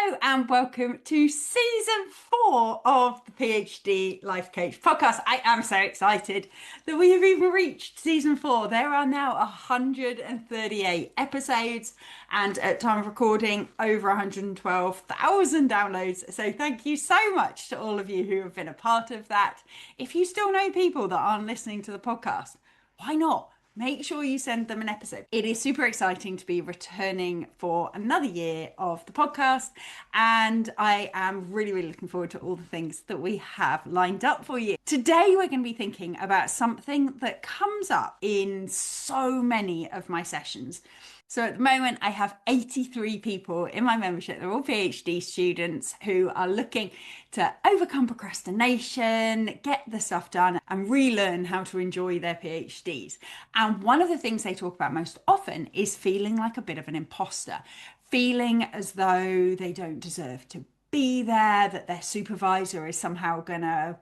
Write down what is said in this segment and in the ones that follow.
Hello and welcome to season 4 of the PhD Life Coach podcast. I am so excited that we have even reached season 4. There are now 138 episodes and at time of recording over 112,000 downloads. So thank you so much to all of you who have been a part of that. If you still know people that aren't listening to the podcast, why not? Make sure you send them an episode. It is super exciting to be returning for another year of the podcast. And I am really looking forward to all the things that we have lined up for you. Today, we're going to be thinking about something that comes up in so many of my sessions. So at the moment, I have 83 people in my membership. They're all PhD students who are looking to overcome procrastination, get the stuff done, and relearn how to enjoy their PhDs. And one of the things they talk about most often is feeling like a bit of an imposter, feeling as though they don't deserve to be there, that their supervisor is somehow gonna,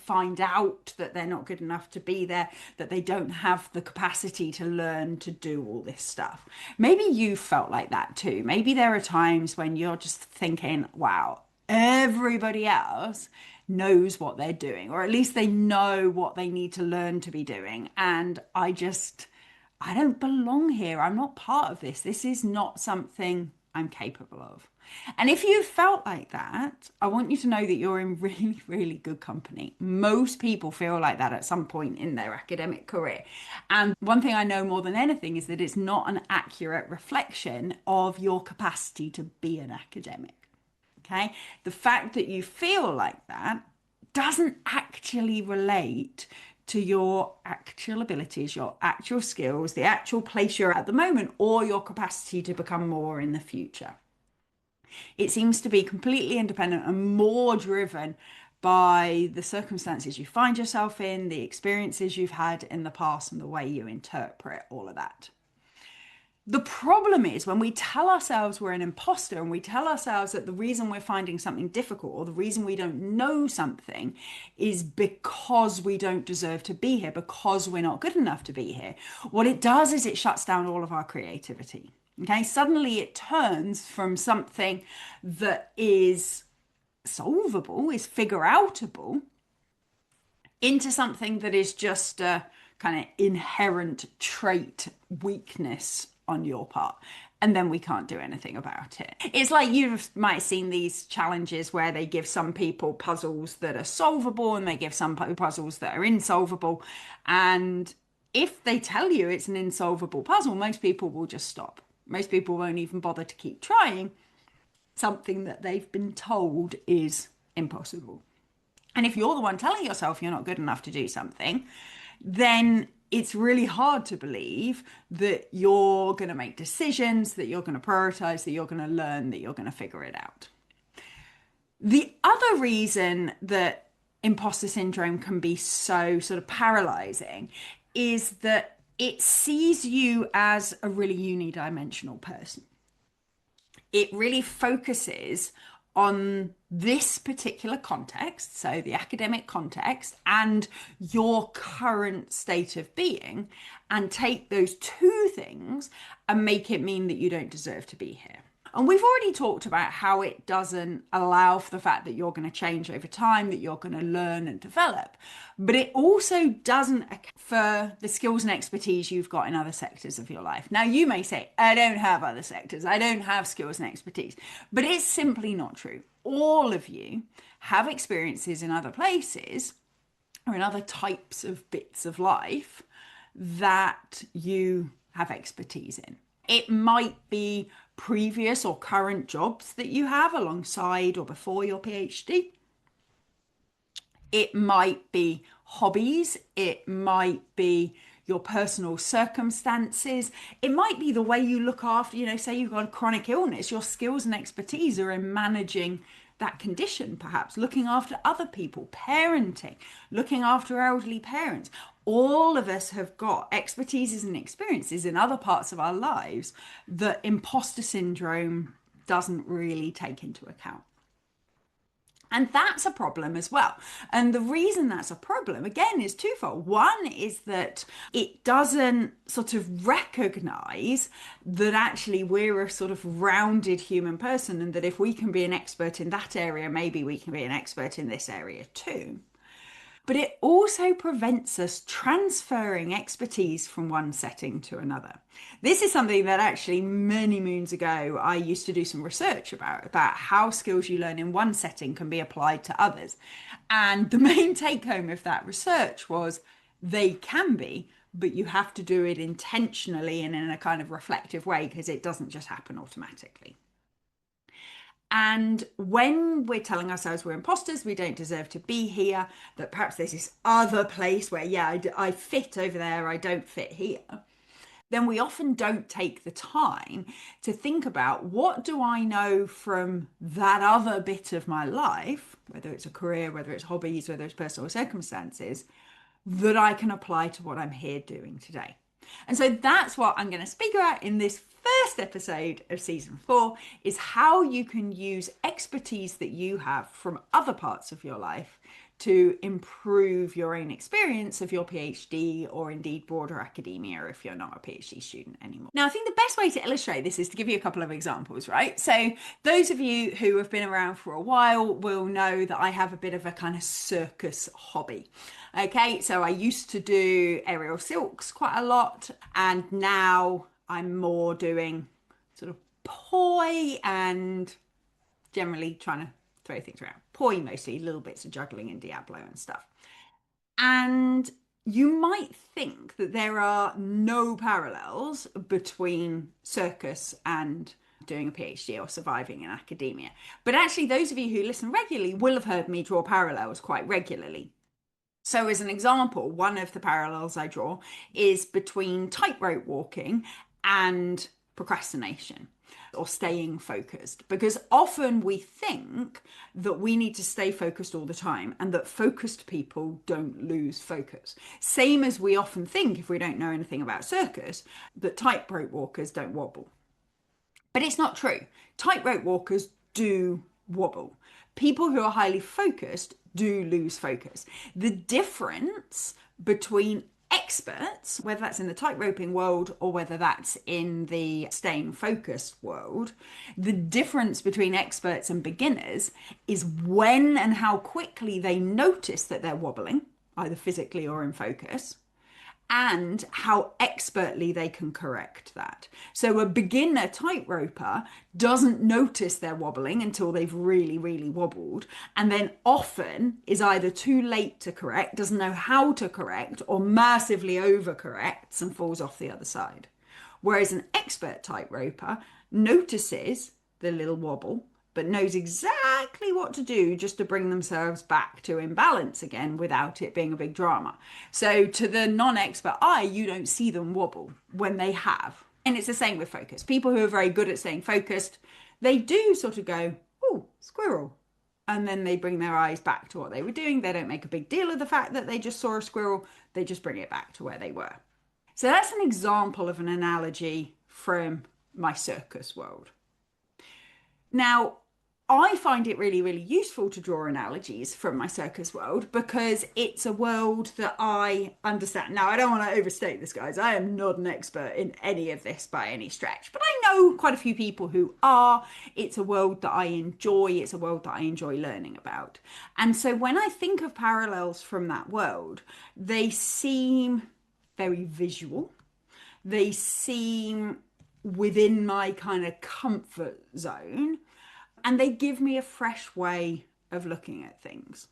find out that they're not good enough to be there, that they don't have the capacity to learn to do all this stuff. Maybe you felt like that too. Maybe there are times when you're just thinking, wow, everybody else knows what they're doing, or at least they know what they need to learn to be doing. And I don't belong here. I'm not part of this. This is not something I'm capable of. And if you felt like that, I want you to know that you're in really good company. Most people feel like that at some point in their academic career. And one thing I know more than anything is that it's not an accurate reflection of your capacity to be an academic. Okay? The fact that you feel like that doesn't actually relate to your actual abilities, your actual skills, the actual place you're at the moment, or your capacity to become more in the future. It seems to be completely independent and more driven by the circumstances you find yourself in, the experiences you've had in the past, and the way you interpret all of that. The problem is when we tell ourselves we're an imposter and we tell ourselves that the reason we're finding something difficult or the reason we don't know something is because we don't deserve to be here, because we're not good enough to be here, what it does is it shuts down all of our creativity. Okay, suddenly it turns from something that is solvable, is figure outable, into something that is just a kind of inherent trait weakness on your part. And then we can't do anything about it. It's like you might have seen these challenges where they give some people puzzles that are solvable and they give some puzzles that are insolvable. And if they tell you it's an insolvable puzzle, most people will just stop. Most people won't even bother to keep trying something that they've been told is impossible. And if you're the one telling yourself you're not good enough to do something, then it's really hard to believe that you're going to make decisions, that you're going to prioritize, that you're going to learn, that you're going to figure it out. The other reason that imposter syndrome can be so sort of paralyzing is that it sees you as a really unidimensional person. It really focuses on this particular context, so the academic context, and your current state of being, and take those two things and make it mean that you don't deserve to be here. And we've already talked about how it doesn't allow for the fact that you're going to change over time, that you're going to learn and develop. But it also doesn't account for the skills and expertise you've got in other sectors of your life. Now, you may say, I don't have other sectors. I don't have skills and expertise. But it's simply not true. All of you have experiences in other places or in other types of bits of life that you have expertise in. It might be previous or current jobs that you have alongside or before your PhD. It might be hobbies. It might be your personal circumstances. It might be the way you look after, say you've got a chronic illness, your skills and expertise are in managing that condition, perhaps looking after other people, parenting, looking after elderly parents. All of us have got expertises and experiences in other parts of our lives that imposter syndrome doesn't really take into account. And that's a problem as well. And the reason that's a problem, again, is twofold. One is that it doesn't sort of recognize that actually we're a sort of rounded human person, and that if we can be an expert in that area, maybe we can be an expert in this area too. But it also prevents us transferring expertise from one setting to another. This is something that actually many moons ago I used to do some research about how skills you learn in one setting can be applied to others. And the main take home of that research was they can be, but you have to do it intentionally and in a kind of reflective way because it doesn't just happen automatically. And when we're telling ourselves we're imposters, we don't deserve to be here, that perhaps there's this other place where, yeah, I fit over there, I don't fit here, then we often don't take the time to think about what do I know from that other bit of my life, whether it's a career, whether it's hobbies, whether it's personal circumstances, that I can apply to what I'm here doing today. And so that's what I'm going to speak about in this first episode of season 4, is how you can use expertise that you have from other parts of your life to improve your own experience of your PhD, or indeed broader academia if you're not a PhD student anymore. Now, I think the best way to illustrate this is to give you a couple of examples, right? So those of you who have been around for a while will know that I have a bit of a kind of circus hobby. Okay, so I used to do aerial silks quite a lot, and now I'm more doing sort of poi and generally trying to throw things around. Poi mostly, little bits of juggling and Diablo and stuff. And you might think that there are no parallels between circus and doing a PhD or surviving in academia. But actually, those of you who listen regularly will have heard me draw parallels quite regularly. So, as an example, one of the parallels I draw is between tightrope walking and procrastination or staying focused, because often we think that we need to stay focused all the time and that focused people don't lose focus. Same as we often think, if we don't know anything about circus, that tightrope walkers don't wobble. But it's not true. Tightrope walkers do wobble. People who are highly focused do lose focus. The difference between experts, whether that's in the tightroping world or whether that's in the staying focused world, the difference between experts and beginners is when and how quickly they notice that they're wobbling, either physically or in focus, and how expertly they can correct that. So a beginner tightroper doesn't notice they're wobbling until they've really, really wobbled, and then often is either too late to correct, doesn't know how to correct, or massively overcorrects and falls off the other side. Whereas an expert tightroper notices the little wobble, but knows exactly what to do just to bring themselves back to imbalance again without it being a big drama. So to the non-expert eye, you don't see them wobble when they have. And it's the same with focus. People who are very good at staying focused, they do sort of go, oh, squirrel. And then they bring their eyes back to what they were doing. They don't make a big deal of the fact that they just saw a squirrel. They just bring it back to where they were. So that's an example of an analogy from my circus world. Now, I find it really, really useful to draw analogies from my circus world because it's a world that I understand. Now, I don't want to overstate this, guys. I am not an expert in any of this by any stretch, but I know quite a few people who are. It's a world that I enjoy. It's a world that I enjoy learning about. And so when I think of parallels from that world, they seem very visual. They seem within my kind of comfort zone. And they give me a fresh way of looking at things.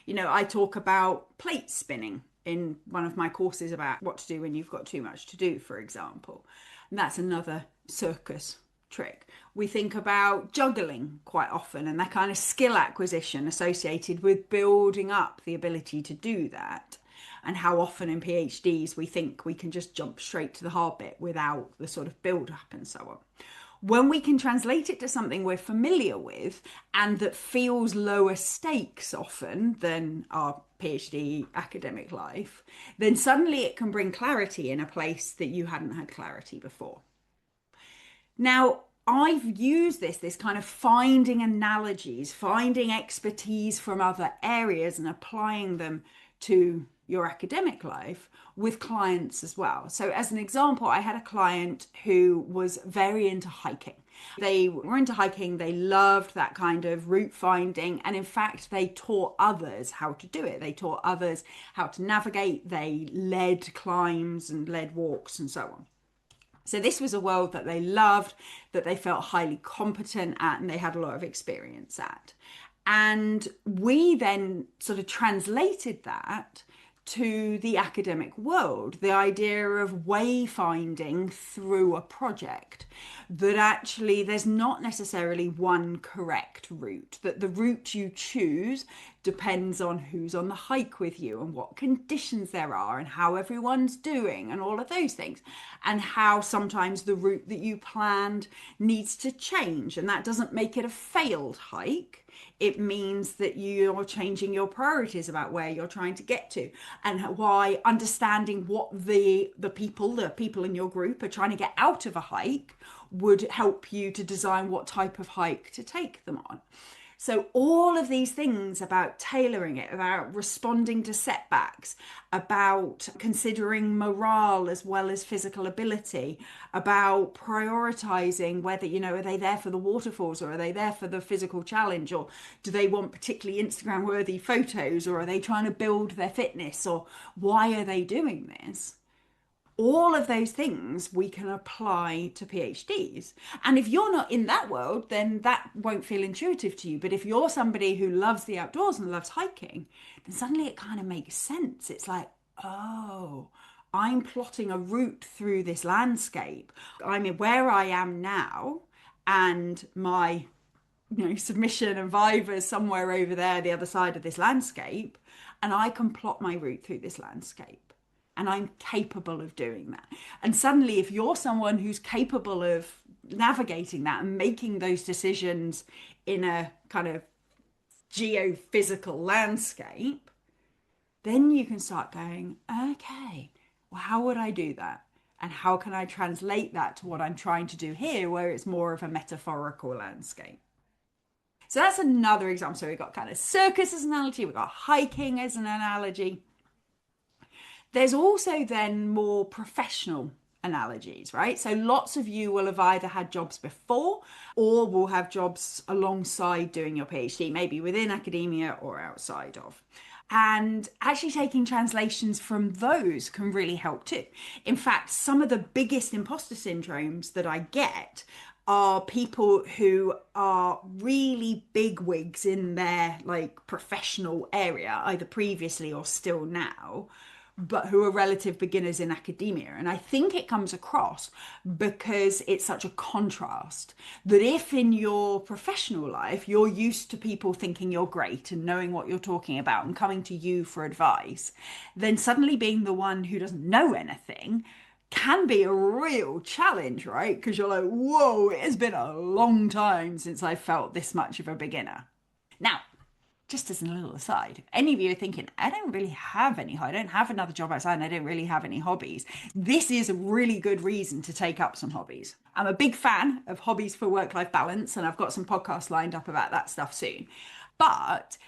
You know, I talk about plate spinning in one of my courses about what to do when you've got too much to do, for example. And that's another circus trick. We think about juggling quite often and that kind of skill acquisition associated with building up the ability to do that. And how often in PhDs we think we can just jump straight to the hard bit without the sort of build up and so on. When we can translate it to something we're familiar with and that feels lower stakes often than our PhD academic life, then suddenly it can bring clarity in a place that you hadn't had clarity before. Now, I've used this kind of finding analogies, finding expertise from other areas and applying them to your academic life with clients as well. So, as an example, I had a client who was very into hiking. They were into hiking, they loved that kind of route finding, and in fact, they taught others how to do it. They taught others how to navigate, they led climbs and led walks and so on. So this was a world that they loved, that they felt highly competent at, and they had a lot of experience at. And we then sort of translated that to the academic world, the idea of wayfinding through a project, that actually there's not necessarily one correct route, that the route you choose depends on who's on the hike with you and what conditions there are and how everyone's doing and all of those things, and how sometimes the route that you planned needs to change, and that doesn't make it a failed hike. It means that you're changing your priorities about where you're trying to get to, and why understanding what the people in your group are trying to get out of a hike would help you to design what type of hike to take them on. So all of these things about tailoring it, about responding to setbacks, about considering morale as well as physical ability, about prioritizing whether, are they there for the waterfalls or are they there for the physical challenge, or do they want particularly Instagram worthy photos, or are they trying to build their fitness, or why are they doing this? All of those things we can apply to PhDs. And if you're not in that world, then that won't feel intuitive to you. But if you're somebody who loves the outdoors and loves hiking, then suddenly it kind of makes sense. It's like, oh, I'm plotting a route through this landscape. I'm where I am now, and my submission and Viva is somewhere over there, the other side of this landscape, and I can plot my route through this landscape. And I'm capable of doing that. And suddenly, if you're someone who's capable of navigating that and making those decisions in a kind of geophysical landscape, then you can start going, okay, well, how would I do that? And how can I translate that to what I'm trying to do here, where it's more of a metaphorical landscape? So that's another example. So we've got kind of circus as an analogy, we've got hiking as an analogy. There's also then more professional analogies, right? So lots of you will have either had jobs before or will have jobs alongside doing your PhD, maybe within academia or outside of. And actually taking translations from those can really help too. In fact, some of the biggest imposter syndromes that I get are people who are really big wigs in their like professional area, either previously or still now, but who are relative beginners in academia. And I think it comes across because it's such a contrast that if in your professional life you're used to people thinking you're great and knowing what you're talking about and coming to you for advice, then suddenly being the one who doesn't know anything can be a real challenge, right? Because you're like, whoa, it has been a long time since I felt this much of a beginner. Now, just as a little aside, if any of you are thinking, I don't really have I don't have another job outside and I don't really have any hobbies, this is a really good reason to take up some hobbies. I'm a big fan of hobbies for work-life balance, and I've got some podcasts lined up about that stuff soon. But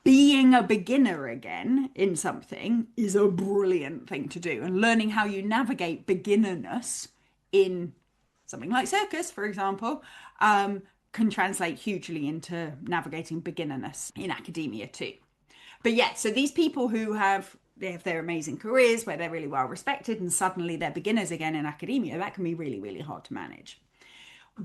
being a beginner again in something is a brilliant thing to do, and learning how you navigate beginnerness in something like circus, for example, can translate hugely into navigating beginnerness in academia too. But yeah, so these people who they have their amazing careers where they're really well respected and suddenly they're beginners again in academia, that can be really, really hard to manage.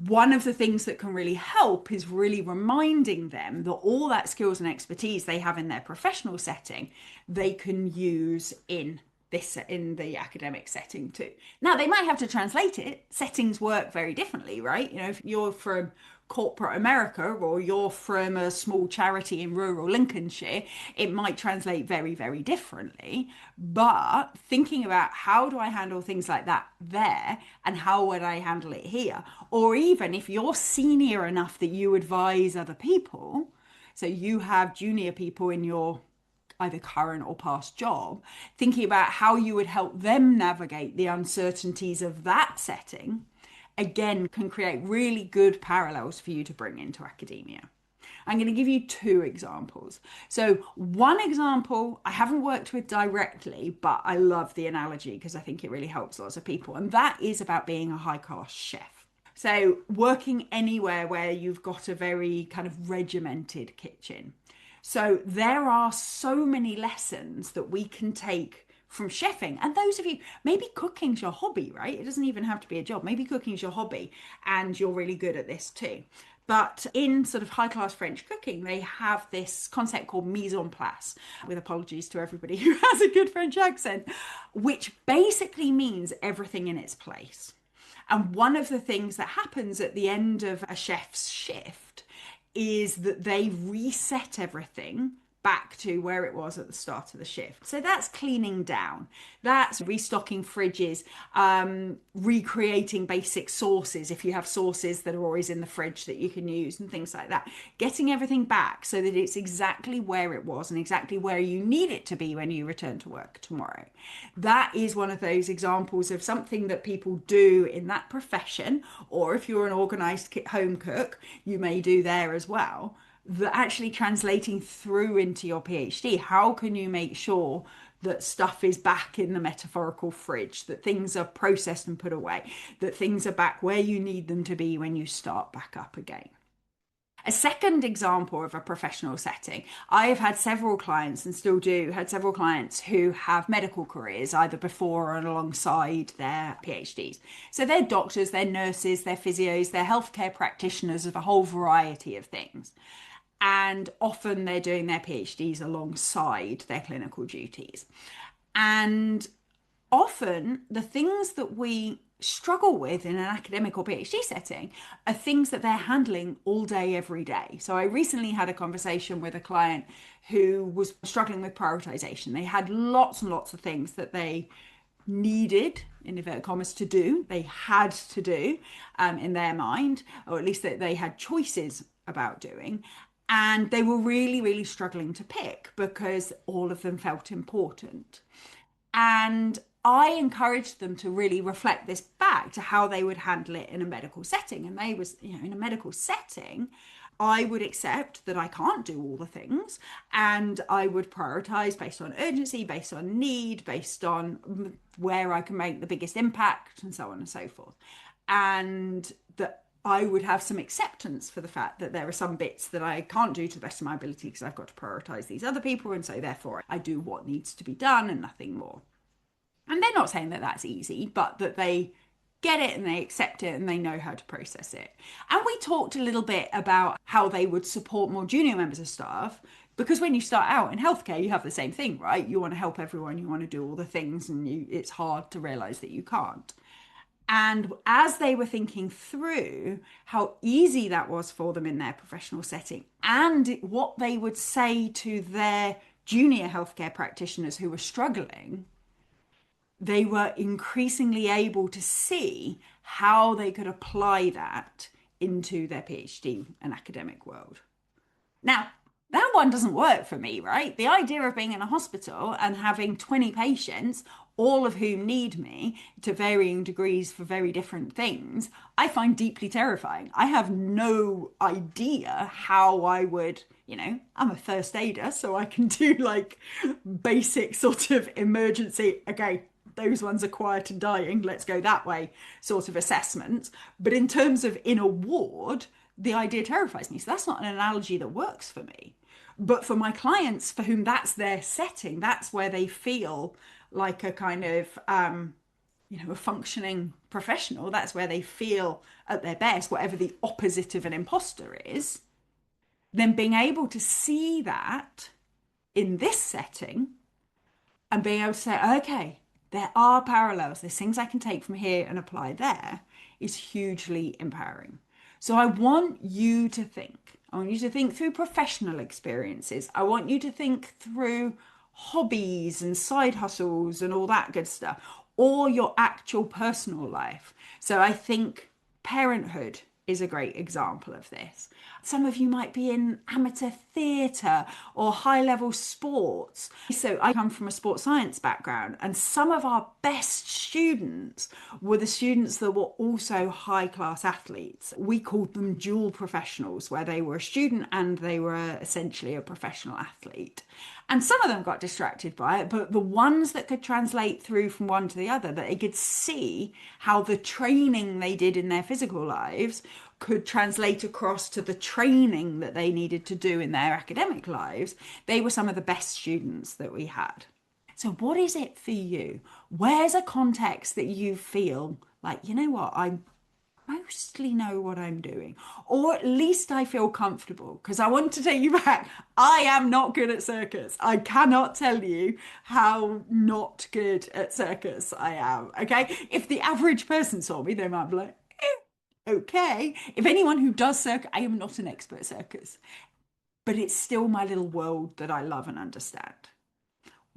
One of the things that can really help is really reminding them that all that skills and expertise they have in their professional setting, they can use in the academic setting too. Now, they might have to translate it. Settings work very differently, right? If you're from corporate America or you're from a small charity in rural Lincolnshire, it might translate very, very differently. But thinking about how do I handle things like that there and how would I handle it here? Or even if you're senior enough that you advise other people, so you have junior people in your either current or past job, thinking about how you would help them navigate the uncertainties of that setting again can create really good parallels for you to bring into academia. I'm going to give you two examples. So, one example I haven't worked with directly, but I love the analogy because I think it really helps lots of people, and that is about being a high class chef. So, working anywhere where you've got a very kind of regimented kitchen. So, there are so many lessons that we can take from chefing. And those of you, maybe cooking's your hobby, right? It doesn't even have to be a job. Maybe cooking's your hobby and you're really good at this too. But in sort of high class French cooking, they have this concept called mise en place, with apologies to everybody who has a good French accent, which basically means everything in its place. And one of the things that happens at the end of a chef's shift is that they reset everything back to where it was at the start of the shift. So that's cleaning down, that's restocking fridges, recreating basic sauces if you have sauces that are always in the fridge that you can use and things like that. Getting everything back so that it's exactly where it was and exactly where you need it to be when you return to work tomorrow. That is one of those examples of something that people do in that profession, or if you're an organized home cook, you may do there as well, that actually translating through into your PhD. How can you make sure that stuff is back in the metaphorical fridge, that things are processed and put away, that things are back where you need them to be when you start back up again? A second example of a professional setting, I have had several clients and still do had several clients who have medical careers either before or alongside their PhDs. So they're doctors, they're nurses, they're physios, they're healthcare practitioners of a whole variety of things. And often they're doing their PhDs alongside their clinical duties. And often the things that we struggle with in an academic or PhD setting are things that they're handling all day, every day. So I recently had a conversation with a client who was struggling with prioritization. They had lots and lots of things that they needed, in inverted commas, to do, they had to do in their mind, or at least that they had choices about doing. And they were really, really struggling to pick because all of them felt important. And I encouraged them to really reflect this back to how they would handle it in a medical setting. And they was, in a medical setting, I would accept that I can't do all the things and I would prioritize based on urgency, based on need, based on where I can make the biggest impact and so on and so forth. And that I would have some acceptance for the fact that there are some bits that I can't do to the best of my ability because I've got to prioritize these other people. And so therefore I do what needs to be done and nothing more. And they're not saying that that's easy, but that they get it and they accept it and they know how to process it. And we talked a little bit about how they would support more junior members of staff, because when you start out in healthcare, you have the same thing, right? You want to help everyone, you want to do all the things, and it's hard to realize that you can't. And as they were thinking through how easy that was for them in their professional setting and what they would say to their junior healthcare practitioners who were struggling, they were increasingly able to see how they could apply that into their PhD and academic world. Now, that one doesn't work for me, right? The idea of being in a hospital and having 20 patients, all of whom need me to varying degrees for very different things, I find deeply terrifying. I have no idea how I would, I'm a first aider, so I can do like basic sort of emergency, okay, those ones are quiet and dying, let's go that way sort of assessment. But in terms of in a ward, the idea terrifies me. So that's not an analogy that works for me. But for my clients for whom that's their setting, that's where they feel like a kind of, a functioning professional, that's where they feel at their best, whatever the opposite of an imposter is, then being able to see that in this setting and being able to say, okay, there are parallels, there's things I can take from here and apply there, is hugely empowering. So I want you to think through professional experiences. I want you to think through hobbies and side hustles and all that good stuff, or your actual personal life. So I think parenthood is a great example of this. Some of you might be in amateur theatre or high-level sports. So I come from a sports science background, and some of our best students were the students that were also high-class athletes. We called them dual professionals, where they were a student and they were essentially a professional athlete. And some of them got distracted by it, but the ones that could translate through from one to the other, that they could see how the training they did in their physical lives could translate across to the training that they needed to do in their academic lives, they were some of the best students that we had. So what is it for you? Where's a context that you feel like, you know what, I mostly know what I'm doing, or at least I feel comfortable? Because I want to take you back. I am not good at circus. I cannot tell you how not good at circus I am. Okay, if the average person saw me, they might be like, okay. If anyone who does circus, I am not an expert at circus, but it's still my little world that I love and understand.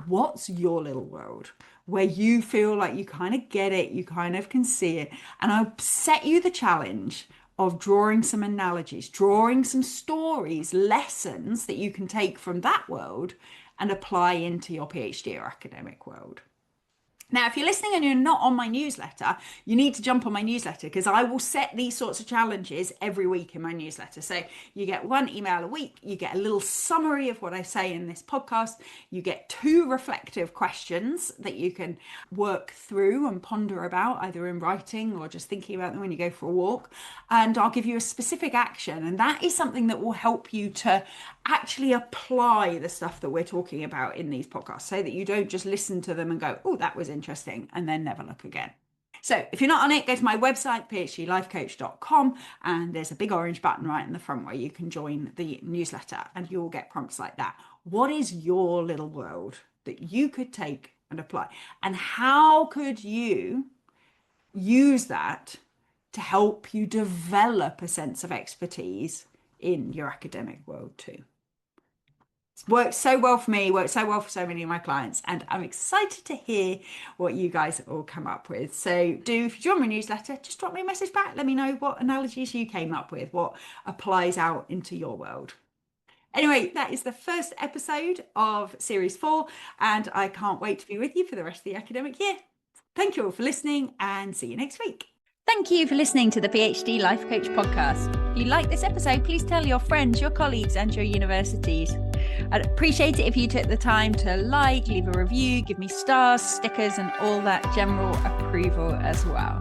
What's your little world where you feel like you kind of get it, you kind of can see it? And I'll set you the challenge of drawing some analogies, drawing some stories, lessons that you can take from that world and apply into your PhD or academic world. Now, if you're listening and you're not on my newsletter, you need to jump on my newsletter, because I will set these sorts of challenges every week in my newsletter. So you get one email a week, you get a little summary of what I say in this podcast, you get 2 reflective questions that you can work through and ponder about, either in writing or just thinking about them when you go for a walk. And I'll give you a specific action. And that is something that will help you to actually apply the stuff that we're talking about in these podcasts, so that you don't just listen to them and go, oh, that was interesting, and then never look again. So if you're not on it, go to my website, phdlifecoach.com, and there's a big orange button right in the front where you can join the newsletter, and you'll get prompts like that. What is your little world that you could take and apply? And how could you use that to help you develop a sense of expertise in your academic world too? It's worked so well for me, worked so well for so many of my clients, and I'm excited to hear what you guys all come up with. So if you join my newsletter, just drop me a message back. Let me know what analogies you came up with, what applies out into your world. Anyway, that is the first episode of Series 4, and I can't wait to be with you for the rest of the academic year. Thank you all for listening, and see you next week. Thank you for listening to the PhD Life Coach podcast. If you like this episode, please tell your friends, your colleagues, and your universities. I'd appreciate it if you took the time to leave a review, give me stars, stickers, and all that general approval as well.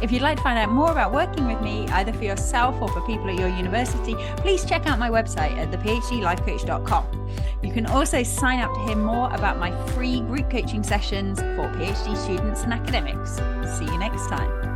If you'd like to find out more about working with me, either for yourself or for people at your university, please check out my website at thephdlifecoach.com. You can also sign up to hear more about my free group coaching sessions for PhD students and academics. See you next time.